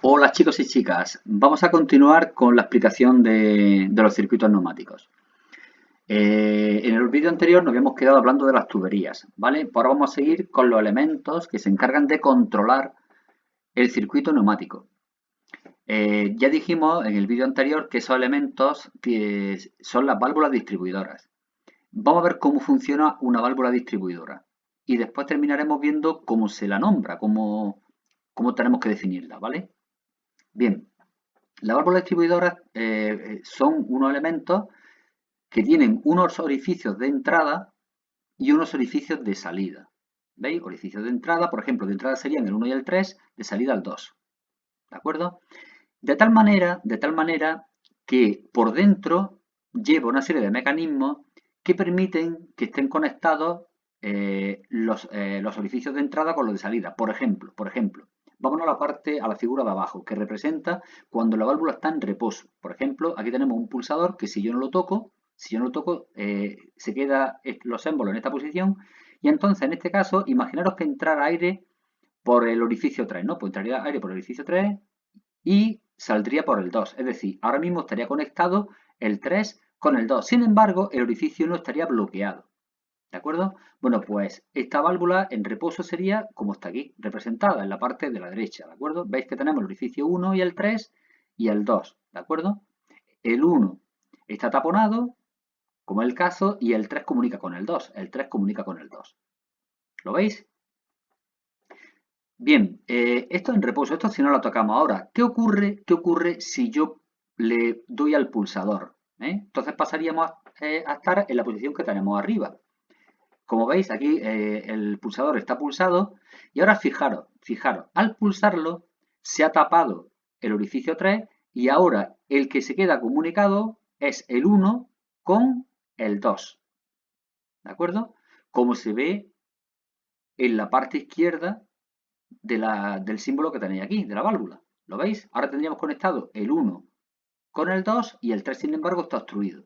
Hola chicos y chicas, vamos a continuar con la explicación de los circuitos neumáticos. En el vídeo anterior nos habíamos quedado hablando de las tuberías, ¿vale? Pues ahora vamos a seguir con los elementos que se encargan de controlar el circuito neumático. Ya dijimos en el vídeo anterior que esos elementos son las válvulas distribuidoras. Vamos a ver cómo funciona una válvula distribuidora y después terminaremos viendo cómo se la nombra, cómo tenemos que definirla, ¿vale? Bien. Las válvulas distribuidoras son unos elementos que tienen unos orificios de entrada y unos orificios de salida. ¿Veis? Orificios de entrada, por ejemplo, de entrada serían el 1 y el 3, de salida el 2. ¿De acuerdo? De tal manera que por dentro lleva una serie de mecanismos que permiten que estén conectados los orificios de entrada con los de salida. Por ejemplo, vámonos a la figura de abajo, que representa cuando la válvula está en reposo. Por ejemplo, aquí tenemos un pulsador que si yo no lo toco, se queda los émbolos en esta posición. Y entonces, en este caso, imaginaros que entrara aire por el orificio 3, ¿no? Pues entraría aire por el orificio 3 y saldría por el 2. Es decir, ahora mismo estaría conectado el 3 con el 2. Sin embargo, el orificio 1 estaría bloqueado. ¿De acuerdo? Bueno, pues esta válvula en reposo sería como está aquí, representada en la parte de la derecha. ¿De acuerdo? Veis que tenemos el orificio 1 y el 3 y el 2. ¿De acuerdo? El 1 está taponado, como es el caso, y el 3 comunica con el 2. El 3 comunica con el 2. ¿Lo veis? Bien, esto en reposo, esto si no lo tocamos ahora. ¿Qué ocurre si yo le doy al pulsador? Entonces pasaríamos a estar en la posición que tenemos arriba. Como veis, aquí el pulsador está pulsado y ahora fijaros, al pulsarlo se ha tapado el orificio 3 y ahora el que se queda comunicado es el 1 con el 2. ¿De acuerdo? Como se ve en la parte izquierda del símbolo que tenéis aquí, de la válvula. ¿Lo veis? Ahora tendríamos conectado el 1 con el 2 y el 3, sin embargo, está obstruido.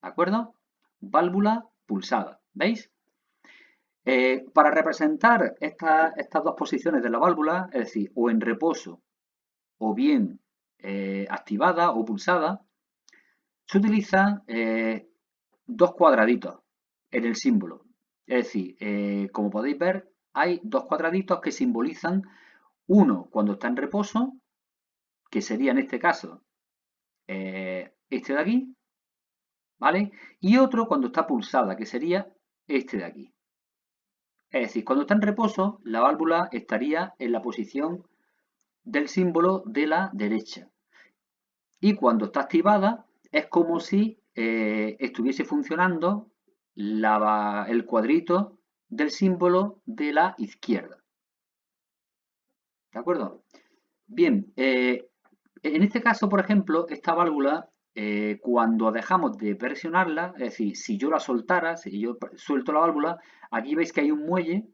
¿De acuerdo? Válvula pulsada. ¿Veis? Para representar estas dos posiciones de la válvula, es decir, o en reposo o bien activada o pulsada, se utilizan dos cuadraditos en el símbolo. Es decir, como podéis ver, hay dos cuadraditos que simbolizan uno cuando está en reposo, que sería en este caso este de aquí, ¿vale? Y otro cuando está pulsada, que sería este de aquí. Es decir, cuando está en reposo, la válvula estaría en la posición del símbolo de la derecha. Y cuando está activada, es como si estuviese funcionando el cuadrito del símbolo de la izquierda. ¿De acuerdo? Bien, en este caso, por ejemplo, esta válvula, cuando dejamos de presionarla, es decir, si yo la soltara, si yo suelto la válvula, aquí veis que hay un muelle,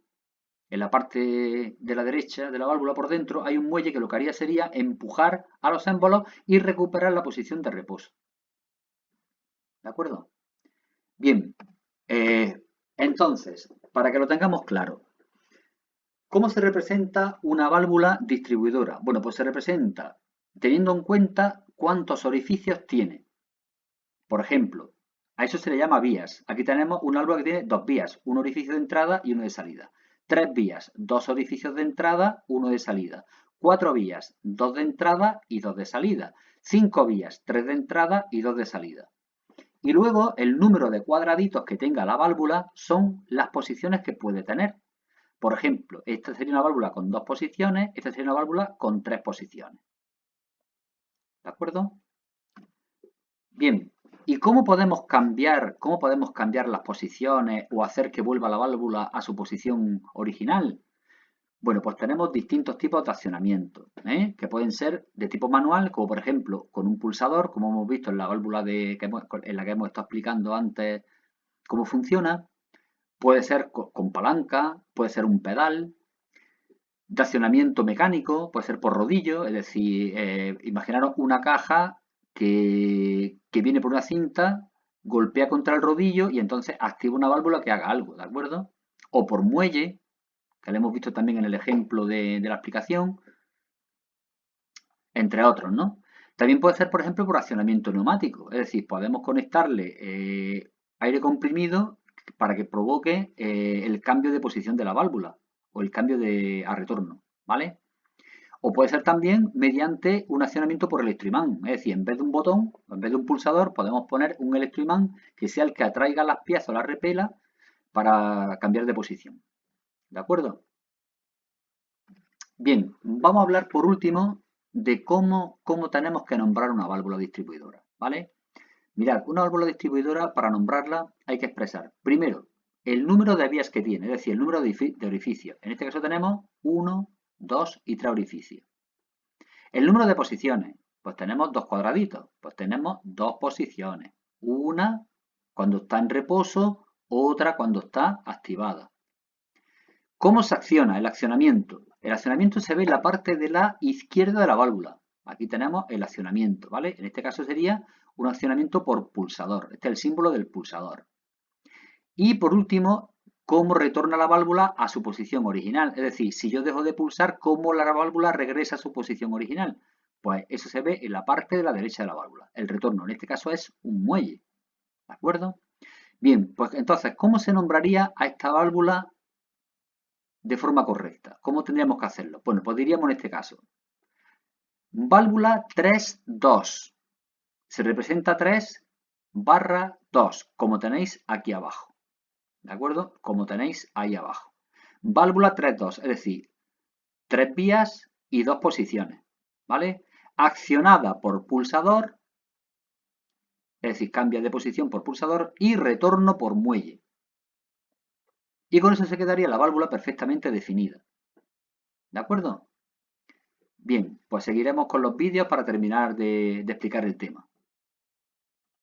en la parte de la derecha de la válvula por dentro, hay un muelle que lo que haría sería empujar a los émbolos y recuperar la posición de reposo. ¿De acuerdo? Bien, entonces, para que lo tengamos claro, ¿cómo se representa una válvula distribuidora? Bueno, pues se representa teniendo en cuenta cuántos orificios tiene. Por ejemplo, a eso se le llama vías. Aquí tenemos una válvula que tiene dos vías, un orificio de entrada y uno de salida. Tres vías, dos orificios de entrada, uno de salida. Cuatro vías, dos de entrada y dos de salida. Cinco vías, tres de entrada y dos de salida. Y luego el número de cuadraditos que tenga la válvula son las posiciones que puede tener. Por ejemplo, esta sería una válvula con dos posiciones, esta sería una válvula con tres posiciones. ¿De acuerdo? Bien, ¿y cómo podemos cambiar las posiciones o hacer que vuelva la válvula a su posición original? Bueno, pues tenemos distintos tipos de accionamiento, que pueden ser de tipo manual, como por ejemplo con un pulsador, como hemos visto en la válvula en la que hemos estado explicando antes cómo funciona. Puede ser con palanca, puede ser un pedal. De accionamiento mecánico, puede ser por rodillo, es decir, imaginaros una caja que viene por una cinta, golpea contra el rodillo y entonces activa una válvula que haga algo, ¿de acuerdo? O por muelle, que lo hemos visto también en el ejemplo de la aplicación. entre otros, ¿no? También puede ser, por ejemplo, por accionamiento neumático, es decir, podemos conectarle aire comprimido para que provoque el cambio de posición de la válvula o el cambio a retorno, ¿vale? O puede ser también mediante un accionamiento por electroimán, es decir, en vez de un botón, en vez de un pulsador, podemos poner un electroimán que sea el que atraiga las piezas o las repela para cambiar de posición, ¿de acuerdo? Bien, vamos a hablar por último de cómo tenemos que nombrar una válvula distribuidora, ¿vale? Mirad, una válvula distribuidora, para nombrarla, hay que expresar, primero, el número de vías que tiene, es decir, el número de orificios. En este caso tenemos 1, 2 y 3 orificios. El número de posiciones, pues tenemos dos cuadraditos, pues tenemos dos posiciones. Una cuando está en reposo, otra cuando está activada. ¿Cómo se acciona el accionamiento? El accionamiento se ve en la parte de la izquierda de la válvula. Aquí tenemos el accionamiento, ¿vale? En este caso sería un accionamiento por pulsador. Este es el símbolo del pulsador. Y por último, cómo retorna la válvula a su posición original. Es decir, si yo dejo de pulsar, ¿cómo la válvula regresa a su posición original? Pues eso se ve en la parte de la derecha de la válvula. El retorno en este caso es un muelle. ¿De acuerdo? Bien, pues entonces, ¿cómo se nombraría a esta válvula de forma correcta? ¿Cómo tendríamos que hacerlo? Bueno, pues diríamos en este caso, válvula 3-2. Se representa 3/2, como tenéis aquí abajo. ¿De acuerdo? Como tenéis ahí abajo. Válvula 3-2, es decir, 3 vías y 2 posiciones. ¿Vale? Accionada por pulsador, es decir, cambia de posición por pulsador y retorno por muelle. Y con eso se quedaría la válvula perfectamente definida. ¿De acuerdo? Bien, pues seguiremos con los vídeos para terminar de explicar el tema.